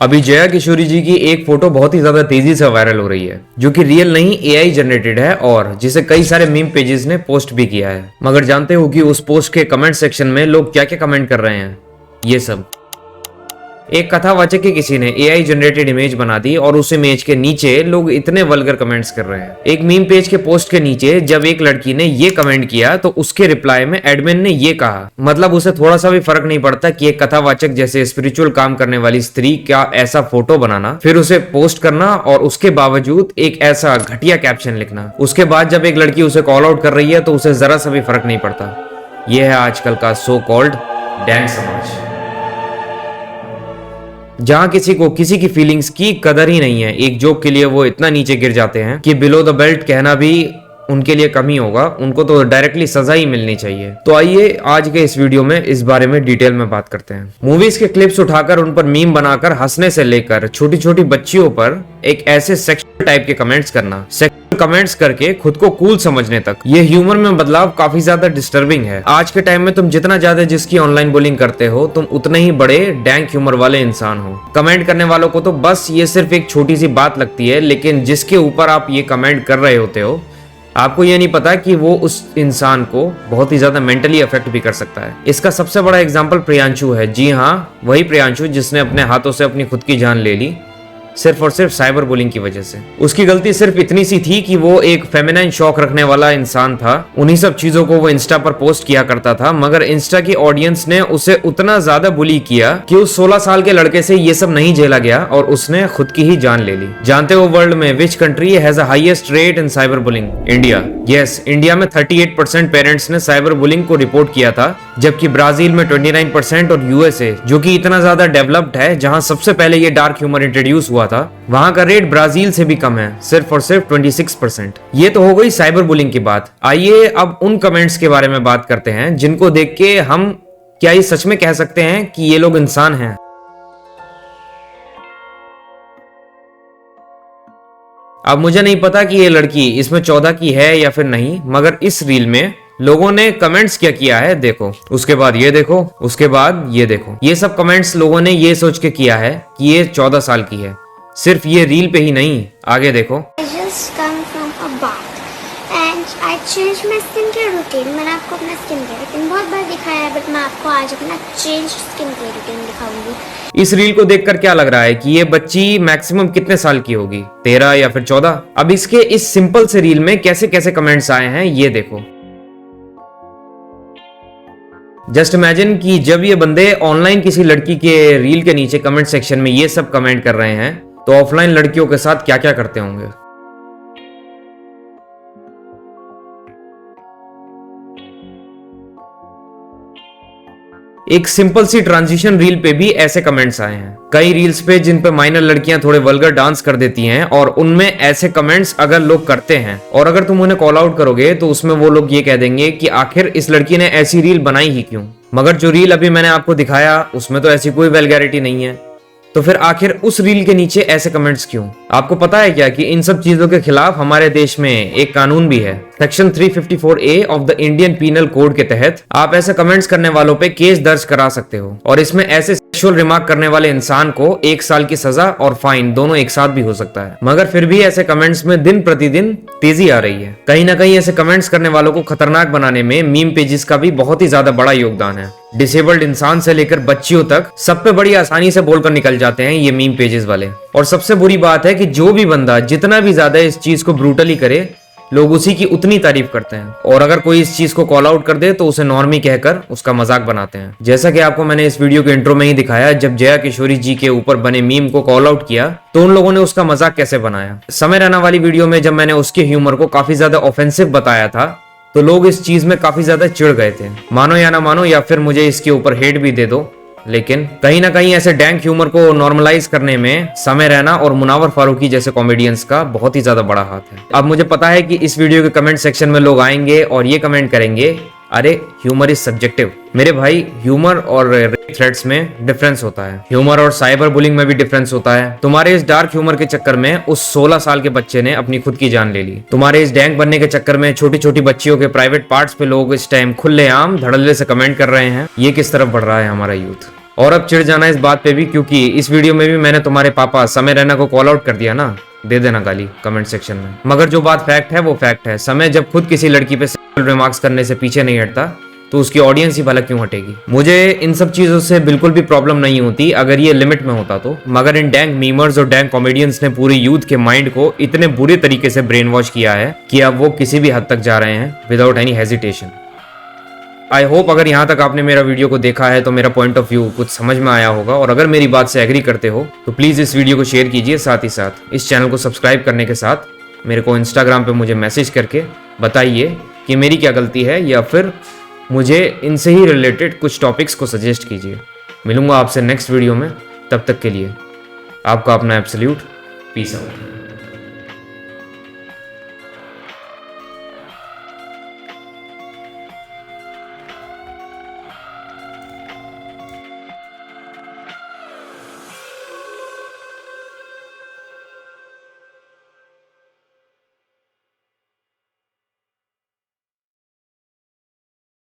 अभी जया किशोरी जी की एक फोटो बहुत ही ज्यादा तेजी से वायरल हो रही है, जो कि रियल नहीं एआई जनरेटेड है और जिसे कई सारे मीम पेजेस ने पोस्ट भी किया है। मगर जानते हो कि उस पोस्ट के कमेंट सेक्शन में लोग क्या क्या कमेंट कर रहे हैं? ये सब। एक कथावाचक की किसी ने एआई जनरेटेड इमेज बना दी और उस इमेज के नीचे लोग इतने वल्गर कमेंट्स कर रहे हैं। एक मीम पेज के पोस्ट के नीचे जब एक लड़की ने ये कमेंट किया तो उसके रिप्लाई में एडमिन ने ये कहा, मतलब उसे थोड़ा सा भी फर्क नहीं पड़ता कि एक कथावाचक जैसे स्पिरिचुअल काम करने वाली स्त्री क्या ऐसा फोटो बनाना, फिर उसे पोस्ट करना और उसके बावजूद एक ऐसा घटिया कैप्शन लिखना। उसके बाद जब एक लड़की उसे कॉल आउट कर रही है तो उसे जरा सा भी फर्क नहीं पड़ता। यह है आजकल का सो कॉल्ड डैंग समाज, जहां किसी को किसी की फीलिंग्स की कदर ही नहीं है। एक जोक के लिए वो इतना नीचे गिर जाते हैं कि बिलो द बेल्ट कहना भी उनके लिए कम ही होगा, उनको तो डायरेक्टली सजा ही मिलनी चाहिए। तो आइए आज के इस वीडियो में इस बारे में डिटेल में बात करते हैं। मूवीज के क्लिप्स उठाकर उन पर मीम बनाकर हंसने से लेकर छोटी छोटी बच्चियों पर एक ऐसे सेक्सुअल टाइप के कमेंट्स करना, सेक्सुअल कमेंट्स करके खुद को कूल समझने तक, ये ह्यूमर में बदलाव काफी ज्यादा डिस्टर्बिंग है। आज के टाइम में तुम जितना ज्यादा जिसकी ऑनलाइन बुलिंग करते हो, तुम उतने ही बड़े डैंक ह्यूमर वाले इंसान हो। कमेंट करने वालों को तो बस ये सिर्फ एक छोटी सी बात लगती है, लेकिन जिसके ऊपर आप ये कमेंट कर रहे होते हो, आपको ये नहीं पता कि वो उस इंसान को बहुत ही ज्यादा मेंटली अफेक्ट भी कर सकता है। इसका सबसे बड़ा एग्जांपल प्रियांशु है। जी हाँ, वही प्रियांशु जिसने अपने हाथों से अपनी खुद की जान ले ली, सिर्फ और सिर्फ साइबर बुलिंग की वजह से। उसकी गलती सिर्फ इतनी सी थी कि वो एक फेमिनाइन शौक रखने वाला इंसान था। उन्हीं सब चीजों को वो इंस्टा पर पोस्ट किया करता था, मगर इंस्टा की ऑडियंस ने उसे उतना ज्यादा बुली किया कि उस 16 साल के लड़के से ये सब नहीं झेला गया और उसने खुद की ही जान ले ली। जानते हो वर्ल्ड में which country has the highest rate in cyber bullying? India. Yes, India में 38% पेरेंट्स ने साइबर बुलिंग को रिपोर्ट किया था, जबकि ब्राजील में 29% और यूएसए, जो कि इतना ज्यादा डेवलप्ड है, जहां सबसे पहले ये डार्क ह्यूमर इंट्रोड्यूस हुआ था, वहां का रेट ब्राजील से भी कम है, सिर्फ और सिर्फ 26%। ये तो हो गई साइबर बुलिंग की बात। आइए अब उन कमेंट्स के बारे में बात करते हैं जिनको देख के हम क्या ये सच में कह सकते हैं कि ये लोग इंसान हैं। अब मुझे नहीं पता कि ये लड़की इसमें 14 की है या फिर नहीं, मगर इस रील में लोगों ने कमेंट्स क्या किया है देखो, उसके बाद ये देखो, उसके बाद ये देखो। ये सब कमेंट्स लोगों ने ये सोच के किया है कि ये 14 साल की है। सिर्फ ये रील पे ही नहीं, आगे देखो। मैंने आपको अपना स्किन केयर रूटीन बहुत बार दिखाया है, बट मैं आपको आज अपना चेंज स्किन केयर रूटीन दिखाऊंगी। इस रील को देखकर क्या लग रहा है कि ये बच्ची मैक्सिमम कितने साल की होगी? 13 या फिर 14? अब इसके इस सिंपल से रील में कैसे कैसे कमेंट्स आए हैं ये देखो। जस्ट इमेजिन कि जब ये बंदे ऑनलाइन किसी लड़की के रील के नीचे कमेंट सेक्शन में ये सब कमेंट कर रहे हैं, तो ऑफलाइन लड़कियों के साथ क्या क्या करते होंगे। एक सिंपल सी ट्रांजिशन रील पे भी ऐसे कमेंट्स आए हैं। कई रील्स पे जिन पे माइनर लड़कियां थोड़े वल्गर डांस कर देती हैं, और उनमें ऐसे कमेंट्स अगर लोग करते हैं और अगर तुम उन्हें कॉल आउट करोगे तो उसमें वो लोग ये कह देंगे कि आखिर इस लड़की ने ऐसी रील बनाई ही क्यों। मगर जो रील अभी मैंने आपको दिखाया उसमें तो ऐसी कोई वल्गैरिटी नहीं है, तो फिर आखिर उस रील के नीचे ऐसे कमेंट्स क्यों? आपको पता है क्या कि इन सब चीजों के खिलाफ हमारे देश में एक कानून भी है। Section 354A of the Indian penal code के तहत आप ऐसे कमेंट्स करने वालों पे केस दर्ज करा सकते हो, और इसमें ऐसे सेक्सुअल रिमार्क करने वाले इंसान को 1 साल की सजा और फाइन दोनों एक साथ भी हो सकता है। मगर फिर भी ऐसे कमेंट्स में दिन प्रतिदिन तेजी आ रही है। कहीं ना कहीं ऐसे कमेंट्स करने वालों को खतरनाक बनाने में मीम पेजेस का भी बहुत ही ज्यादा बड़ा योगदान है। डिसेबल्ड इंसान से लेकर बच्चियों तक सब पे बड़ी आसानी से बोलकर निकल जाते हैं ये मीम पेजेस वाले। और सबसे बुरी बात है कि जो भी बंदा जितना भी ज्यादा इस चीज को ब्रूटली करे, लोग उसी की उतनी तारीफ करते हैं, और अगर कोई इस चीज को कॉल आउट कर दे तो उसे नॉर्मी कहकर उसका मजाक बनाते हैं। जैसा कि आपको मैंने इस वीडियो के इंट्रो में ही दिखाया, जब जया किशोरी जी के ऊपर बने मीम को कॉल आउट किया तो उन लोगों ने उसका मजाक कैसे बनाया। समय रैना वाली वीडियो में जब मैंने उसके ह्यूमर को काफी ज्यादा ऑफेंसिव बताया था, तो लोग इस चीज में काफी ज्यादा चिढ़ गए थे। मानो या ना मानो, या फिर मुझे इसके ऊपर हेट भी दे दो, लेकिन कहीं ना कहीं ऐसे डैंक ह्यूमर को नॉर्मलाइज करने में समय रैना और मुनावर फारूकी जैसे कॉमेडियंस का बहुत ही ज्यादा बड़ा हाथ है। अब मुझे पता है कि इस वीडियो के कमेंट सेक्शन में लोग आएंगे और ये कमेंट करेंगे, अरे ह्यूमर इज सब्जेक्टिव। मेरे भाई, ह्यूमर और रेप थ्रेट्स में डिफरेंस होता है, ह्यूमर और साइबर बुलिंग में भी डिफरेंस होता है। तुम्हारे इस डार्क ह्यूमर के चक्कर में उस 16 साल के बच्चे ने अपनी खुद की जान ले ली। तुम्हारे इस डैंक बनने के चक्कर में छोटी छोटी बच्चियों के प्राइवेट पार्ट्स पे लोग इस टाइम खुलेआम धड़ल्ले से कमेंट कर रहे हैं। ये किस तरफ बढ़ रहा है हमारा यूथ? और अब चिढ़ जाना इस बात पे भी, क्योंकि इस वीडियो में भी मैंने तुम्हारे पापा समय रैना को कॉल आउट कर दिया ना। दे देना गाली कमेंट सेक्शन में। मगर जो बात फैक्ट है वो फैक्ट है। समय जब खुद किसी लड़की पे सेक्सुअल रिमार्क्स करने से पीछे नहीं हटता तो उसकी ऑडियंस ही भला क्यों हटेगी। मुझे इन सब चीजों से बिल्कुल भी प्रॉब्लम नहीं होती अगर ये लिमिट में होता तो। मगर इन डैंग मीमर्स और डैंग कॉमेडियंस ने पूरे यूथ के माइंड को इतने बुरे तरीके से ब्रेन वॉश किया है कि अब वो किसी भी हद तक जा रहे हैं without any hesitation. I hope अगर यहाँ तक आपने मेरा वीडियो को देखा है तो मेरा पॉइंट ऑफ व्यू कुछ समझ में आया होगा, और अगर मेरी बात से एग्री करते हो तो प्लीज़ इस वीडियो को शेयर कीजिए। साथ ही साथ इस चैनल को सब्सक्राइब करने के साथ मेरे को इंस्टाग्राम पे मुझे मैसेज करके बताइए कि मेरी क्या गलती है, या फिर मुझे इनसे ही रिलेटेड कुछ टॉपिक्स को सजेस्ट कीजिए। मिलूंगा आपसे नेक्स्ट वीडियो में, तब तक के लिए आपका अपना एब्सोल्यूट पीस आउट।